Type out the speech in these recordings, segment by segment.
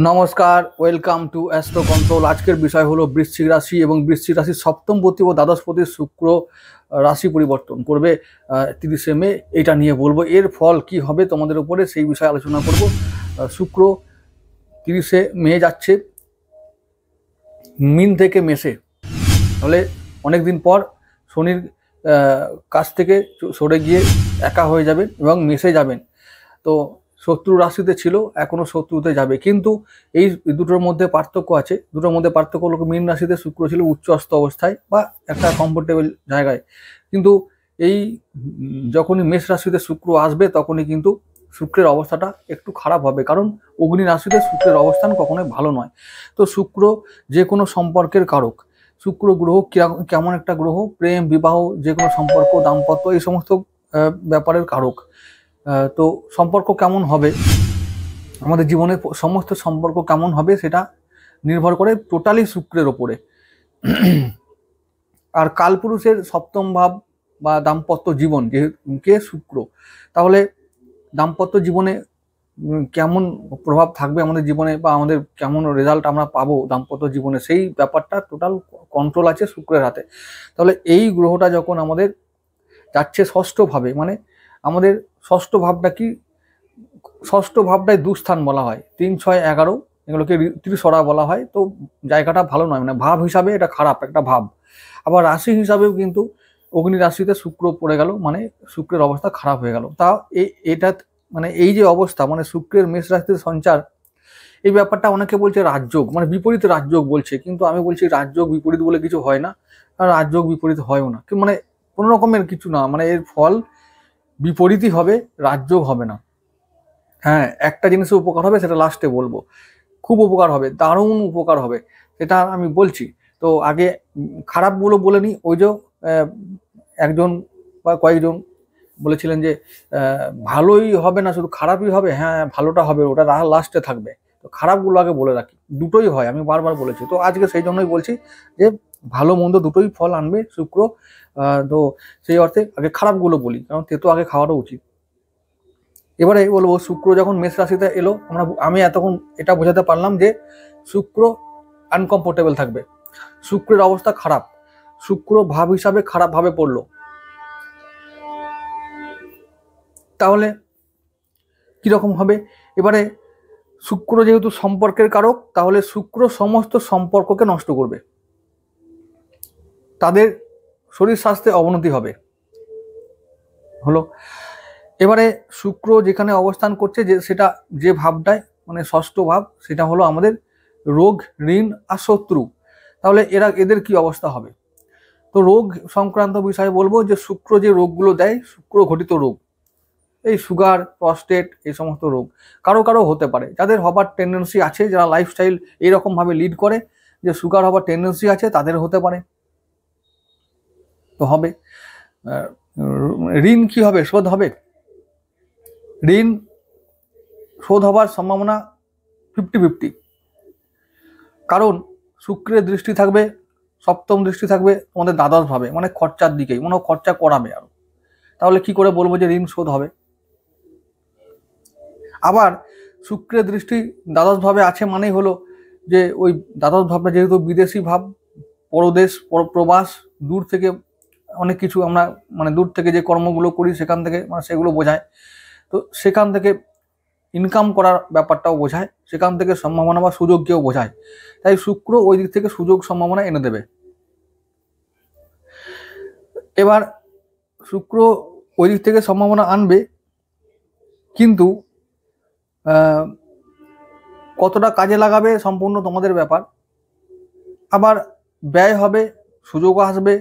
নমস্কার, welcome to astro control. আজকের বিষয় হলো বৃশ্চিক রাশি এবং বৃশ্চিক রাশির সপ্তমপতি ও দ্বাদশপতি শুক্র রাশি পরিবর্তন করবে 30শে মে। এটা নিয়ে বলবো, এর ফল কি হবে তোমাদের উপরে সেই বিষয়ে আলোচনা করব। শুক্র 30শে মে যাচ্ছে মিন থেকে মেষে, তাহলে অনেকদিন পর শনির কাছ থেকে সরে গিয়ে একা হয়ে যাবেন এবং মেষে যাবেন। তো শত্রু রাশিতে ছিল, এখনো শত্রুতে যাবে, কিন্তু এই দুটোর মধ্যে পার্থক্য আছে। দুটোর মধ্যে পার্থক্য হলো মীন রাশিতে শুক্র ছিল উচ্চস্থ অবস্থায় বা একটা কমফোর্টেবল জায়গায়, কিন্তু এই যখনই মেষ রাশিতে শুক্র আসবে তখনই কিন্তু শুক্রের অবস্থাটা একটু খারাপ হবে, কারণ অগ্নি রাশিতে শুক্রের অবস্থান কখনোই ভালো নয়। তো শুক্র যে কোনো সম্পর্কের কারক। শুক্র গ্রহ কেমন একটা গ্রহ, প্রেম, বিবাহ, যে কোনো সম্পর্ক, দাম্পত্য, এই সমস্ত ব্যাপারের কারক। তো সম্পর্ক কেমন হবে, আমাদের জীবনে সমস্ত সম্পর্ক কেমন হবে সেটা নির্ভর করে টোটালি শুক্রের ওপরে। আর কালপুরুষের সপ্তম ভাব বা দাম্পত্য জীবন কে শুক্র, তাহলে দাম্পত্য জীবনে কেমন প্রভাব থাকবে আমাদের জীবনে, বা আমাদের কেমন রেজাল্ট আমরা পাবো দাম্পত্য জীবনে, সেই ব্যাপারটা টোটাল কন্ট্রোল আছে শুক্রের হাতে। তাহলে এই গ্রহটা যখন আমাদের যাচ্ছে ষষ্ঠ ভাবে, মানে আমাদের ষষ্ঠ ভাবটা কি, ষষ্ঠ ভাবটাই দুস্থান বলা হয়, 3, 6, 11 এগুলোকে ত্রিসরা বলা হয়। তো জায়গাটা ভালো নয়, মানে ভাব হিসাবে এটা খারাপ একটা ভাব। আবার রাশি হিসাবেও কিন্তু অগ্নি রাশিতে শুক্র পড়ে গেল, মানে শুক্রের অবস্থা খারাপ হয়ে গেল। তা এটা মানে এই যে অবস্থা, মানে শুক্রের মেষ রাশিতে সঞ্চার, এই ব্যাপারটা অনেকে বলছে রাজযোগ, মানে বিপরীত রাজযোগ বলছে, কিন্তু আমি বলছি রাজযোগ বিপরীত বলে কিছু হয় না, আর রাজযোগ বিপরীত হয়ও না, মানে কোনো রকমের কিছু না, মানে এর ফল বিপরীতই হবে, রাজযোগ হবে না। হ্যাঁ, একটা জিনিসের উপকার হবে, সেটা লাস্টে বলবো। খুব উপকার হবে, দারুণ উপকার হবে, সেটা আমি বলছি। তো আগে খারাপগুলো বলে নিই। ওই যে একজন বা কয়েকজন বলেছিলেন যে ভালোই হবে না, শুধু খারাপই হবে। হ্যাঁ, ভালোটা হবে, ওটা লাস্টে থাকবে। তো খারাপগুলো আগে বলে রাখি, দুটোই হয়, আমি বারবার বলেছি। তো আজকে সেই জন্যই বলছি যে ভালো মন্দ দুটোই ফল আনবে শুক্র। তো সেই অর্থে আগে খারাপগুলো বলি, কারণ তেতো আগে খাওয়ারও উচিত। এবারে বলবো, শুক্র যখন মেষ রাশিতে এলো, আমি এতক্ষণ এটা বোঝাতে পারলাম যে শুক্র আনকমফোর্টেবল থাকবে, শুক্রের অবস্থা খারাপ, শুক্র ভাব হিসাবে খারাপ ভাবে পড়লো। তাহলে কিরকম হবে? এবারে শুক্র যেহেতু সম্পর্কের কারক, তাহলে শুক্র সমস্ত সম্পর্ককে নষ্ট করবে, তাদের শরীর স্বাস্থ্যে অবনতি হবে। হলো, এবারে শুক্র যেখানে অবস্থান করছে, যে সেটা যে ভাবটায়, মানে ষষ্ঠ ভাব, সেটা হলো আমাদের রোগ, ঋণ আর শত্রু। তাহলে এদের কি অবস্থা হবে? তো রোগ সংক্রান্ত বিষয়ে বলবো যে শুক্র যে রোগগুলো দেয়, শুক্র ঘটিত রোগ, এই সুগার, প্রস্টেট, এই সমস্ত রোগ কারো কারো হতে পারে, যাদের হবার টেন্ডেন্সি আছে, যারা লাইফস্টাইল এইরকম ভাবে লিড করে যে সুগার হবার টেন্ডেন্সি আছে, তাদের হতে পারে, তো হবে। ঋণ কি হবে? শোধ হবে। ঋণ শোধ হবার সম্ভাবনা 50-50, কারণ শুক্রের দৃষ্টি থাকবে, সপ্তম দৃষ্টি থাকবে আমাদের দ্বাদশ ভাবে, মানে খরচার দিকেই, মনে খরচা করাবে আরো। তাহলে কি করে বলবো যে ঋণ শোধ হবে? আবার শুক্রের দৃষ্টি দ্বাদশ ভাবে আছে মানেই হলো যে ওই দ্বাদশ ভাবটা যেহেতু বিদেশি ভাব, পরদেশ, প্রবাস, দূর থেকে অনেক কিছু আমরা, মানে দূর থেকে যে কর্মগুলো করি সেখান থেকে, মানে সেগুলো বোঝায়। তো সেখান থেকে ইনকাম করার ব্যাপারটাও বোঝায়, সেখান থেকে সম্ভাবনা বা সুযোগকেও বোঝায়। তাই শুক্র ওই দিক থেকে সুযোগ সম্ভাবনা এনে দেবে। এবার শুক্র ওই দিক থেকে সম্ভাবনা আনবে, কিন্তু কতটা কাজে লাগাবে সম্পূর্ণ তোমাদের ব্যাপার। আবার ব্যয় হবে, সুযোগও আসবে,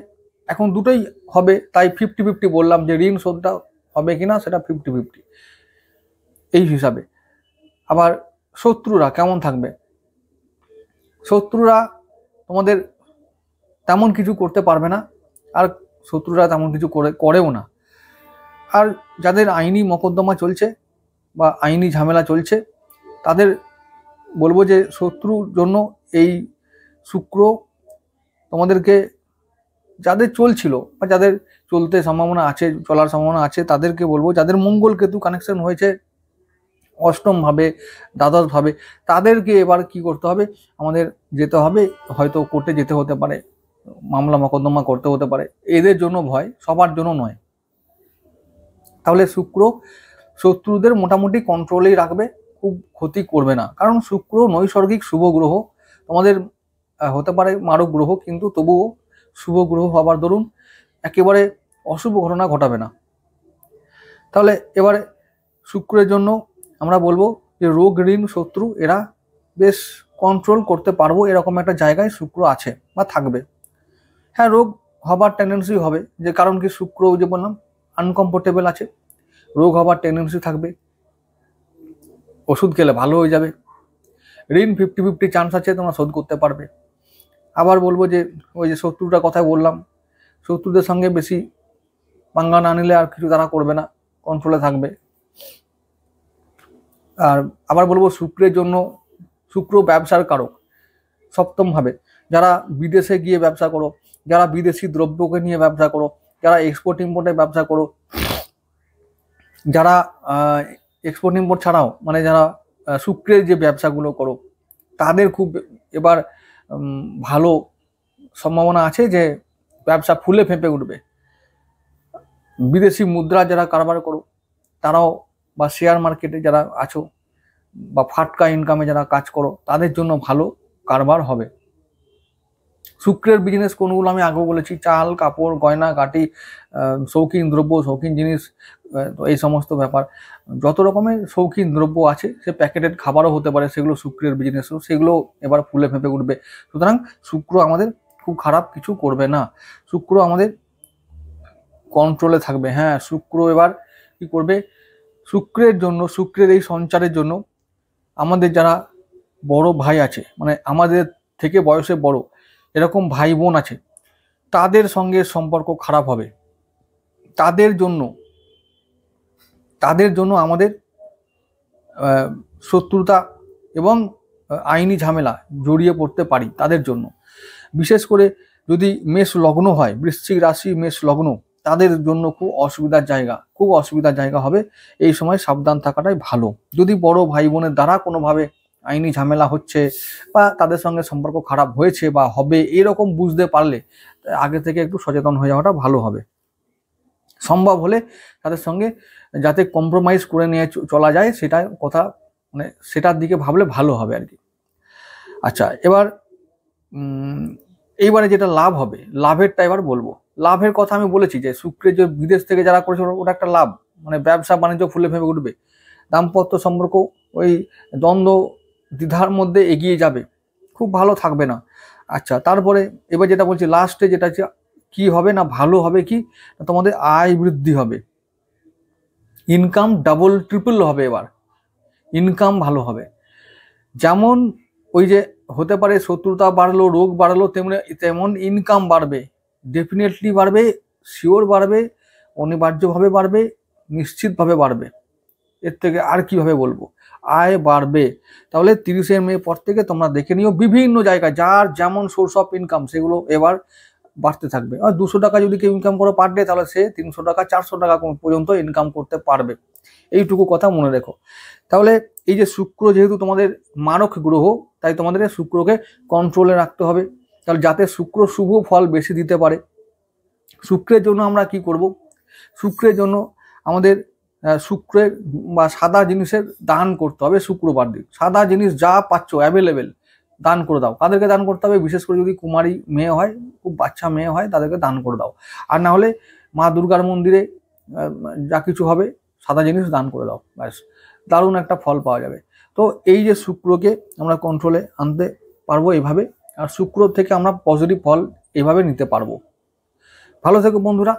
এখন দুটোই হবে। তাই 50-50 বললাম যে ঋণ শোধটা হবে কিনা সেটা 50-50 এই হিসাবে। আবার শত্রুরা কেমন থাকবে? শত্রুরা তোমাদের তেমন কিছু করতে পারবে না, আর শত্রুরা তেমন কিছু করেও না। আর যাদের আইনি মকদ্দমা চলছে বা আইনি ঝামেলা চলছে, তাদের বলবো যে শত্রুর জন্য এই শুক্র তোমাদেরকে, যাদের চলছিল বা যাদের চলতে সম্ভাবনা আছে, চলার সম্ভাবনা আছে, তাদেরকে বলবো, যাদের মঙ্গল কেতু কানেকশন হয়েছে অষ্টম ভাবে, দ্বাদশ ভাবে, তাদেরকে এবার কি করতে হবে, আমাদের যেতে হবে, হয়তো কোর্টে যেতে হতে পারে, মামলা মকদ্দমা করতে হতে পারে। এদের জন্য ভয়, সবার জন্য নয়। তাহলে শুক্র শত্রুদের মোটামুটি কন্ট্রোলেই রাখবে, খুব ক্ষতি করবে না। কারণ শুক্র নৈসর্গিক শুভ গ্রহ, তোমাদের হতে পারে মারক গ্রহ, কিন্তু তবুও শুভ গ্রহ হবার দরুন একেবারে অশুভ ঘটনা ঘটাবে না। তাহলে এবারে শুক্রের জন্য আমরা বলবো যে রোগ, ঋণ, শত্রু এরা বেশ কন্ট্রোল করতে পারবো, এরকম একটা জায়গায় শুক্র আছে বা থাকবে। হ্যাঁ, রোগ হবার টেন্ডেন্সি হবে, যে কারণ কি শুক্র যে বললাম আনকমফোর্টেবল আছে, রোগ হবার টেন্ডেন্সি থাকবে, ওষুধ খেলে ভালো হয়ে যাবে। ঋণ 50-50 চান্স আছে তোমরা শোধ করতে পারবে। আবার বলবো যে ওই যে শত্রুটার কথা বললাম, শত্রুদের সঙ্গে বেশি পাঙ্গা না নিলে আর কিছু তারা করবে না, কন্ট্রোলে থাকবে। আর আবার বলবো শুক্রের জন্য, শুক্র ব্যবসার কারক সপ্তম ভাবে। যারা বিদেশে গিয়ে ব্যবসা করো, যারা বিদেশি দ্রব্যকে নিয়ে ব্যবসা করো, যারা এক্সপোর্ট ইম্পোর্টের ব্যবসা করো, যারা এক্সপোর্ট ইম্পোর্ট ছাড়াও মানে যারা শুক্রের যে ব্যবসাগুলো করো, তাদের খুব এবার ভালো সম্ভাবনা আছে যে ব্যবসা ফুলে ফেঁপে উঠবে। বিদেশি মুদ্রা যারা কারবার করো তারাও, বা শেয়ার মার্কেটে যারা আছো, বা ফাটকা ইনকামে যারা কাজ করো, তাদের জন্য ভালো কারবার হবে। শুক্রের বিজনেস কোনগুলো আমি আগেও বলেছি, চাল, কাপড়, গয়না গাটি, শৌখিন দ্রব্য, শৌখিন জিনিস, এই সমস্ত ব্যাপার, যত রকমের শৌখিন দ্রব্য আছে, সে প্যাকেটেড খাবারও হতে পারে, সেগুলো শুক্রের বিজনেসও, সেগুলো এবার ফুলে ফেঁপে উঠবে। সুতরাং শুক্র আমাদের খুব খারাপ কিছু করবে না, শুক্র আমাদের কন্ট্রোলে থাকবে। হ্যাঁ, শুক্র এবার কি করবে, শুক্রের জন্য, শুক্রের এই সঞ্চারের জন্য আমাদের যারা বড় ভাই আছে, মানে আমাদের থেকে বয়সে বড় এরকম ভাই বোন আছে, তাদের সঙ্গে সম্পর্ক খারাপ হবে। তাদের জন্য আমাদের শত্রুতা এবং আইনি ঝামেলা জড়িয়ে পড়তে পারি তাদের জন্য। বিশেষ করে যদি মেষ লগ্ন হয়, বৃশ্চিক রাশি মেষ লগ্ন, তাদের জন্য খুব অসুবিধার জায়গা হবে। এই সময় সাবধান থাকাটাই ভালো। যদি বড় ভাই বোনের দ্বারা কোনোভাবে আইনি ঝামেলা হচ্ছে, বা তাদের সঙ্গে সম্পর্ক খারাপ হয়েছে বা হবে, এরকম বুঝতে পারলে আগে থেকে একটু সচেতন হয়ে যাওয়াটা ভালো হবে। সম্ভব হলে তাদের সঙ্গে যাতে কম্প্রোমাইজ করে নিয়ে চলা যায়, সেটা কথা, মানে সেটার দিকে ভাবলে ভালো হবে আর কি। আচ্ছা, এইবারে যেটা লাভ হবে, লাভেরটা এবার বলবো। লাভের কথা আমি বলেছি যে শুক্রের যে বিদেশ থেকে যারা করেছে ওটা একটা লাভ, মানে ব্যবসা বাণিজ্য ফুলে ফেঁপে উঠবে, দাম্পত্য সম্পর্ক ওই দ্বন্দ্ব দ্বিধার মধ্যে এগিয়ে যাবে, খুব ভালো থাকবে না। আচ্ছা, তারপরে এবার যেটা বলছি লাস্টে, যেটা কি হবে না, ভালো হবে কি, তোমাদের আয় বৃদ্ধি হবে, ইনকাম ডাবল ট্রিপল হবে। এবার ইনকাম ভালো হবে, যেমন ওই যে হতে পারে শত্রুতা বাড়লো, রোগ বাড়লো, তেমন ইনকাম বাড়বে, ডেফিনেটলি বাড়বে, শিওর বাড়বে, অনিবার্যভাবে বাড়বে, নিশ্চিতভাবে বাড়বে। এর থেকে আর কিভাবে বলবো, আয় বাড়বে। তাহলে 30শে মে পর থেকে তোমরা দেখে নিও বিভিন্ন জায়গায় যার যেমন সোর্স অফ ইনকাম সেগুলো এবার বাড়তে থাকবে। আর 200 টাকা যদি কেউ ইনকাম করে পার ডে, তাহলে সে 300 টাকা 400 টাকা পর্যন্ত ইনকাম করতে পারবে। এইটুকু কথা মনে রেখো। তাহলে এই যে শুক্র যেহেতু তোমাদের মারক গ্রহ, তাই তোমাদের শুক্রকে কন্ট্রোলে রাখতে হবে, তাহলে যাতে শুক্র শুভ ফল বেশি দিতে পারে। শুক্রের জন্য আমরা কি করব, শুক্রের জন্য আমাদের শুক্রের বা সাদা জিনিসের দান করতে হবে। শুক্রবার দিন সাদা জিনিস যা পাচ্ছ অ্যাভেলেবেল দান করে দাও। কাদেরকে দান করতে হবে, বিশেষ করে যদি কুমারী মেয়ে হয়, খুব বাচ্চা মেয়ে হয়, তাদেরকে দান করে দাও। আর না হলে মা দুর্গার মন্দিরে যা কিছু হবে সাদা জিনিস দান করে দাও, ব্যাস দারুণ একটা ফল পাওয়া যাবে। তো এই যে শুক্রকে আমরা কন্ট্রোলে আনতে পারবো এইভাবে, আর শুক্র থেকে আমরা পজিটিভ ফল এইভাবে নিতে পারবো। ভালো থেকো বন্ধুরা।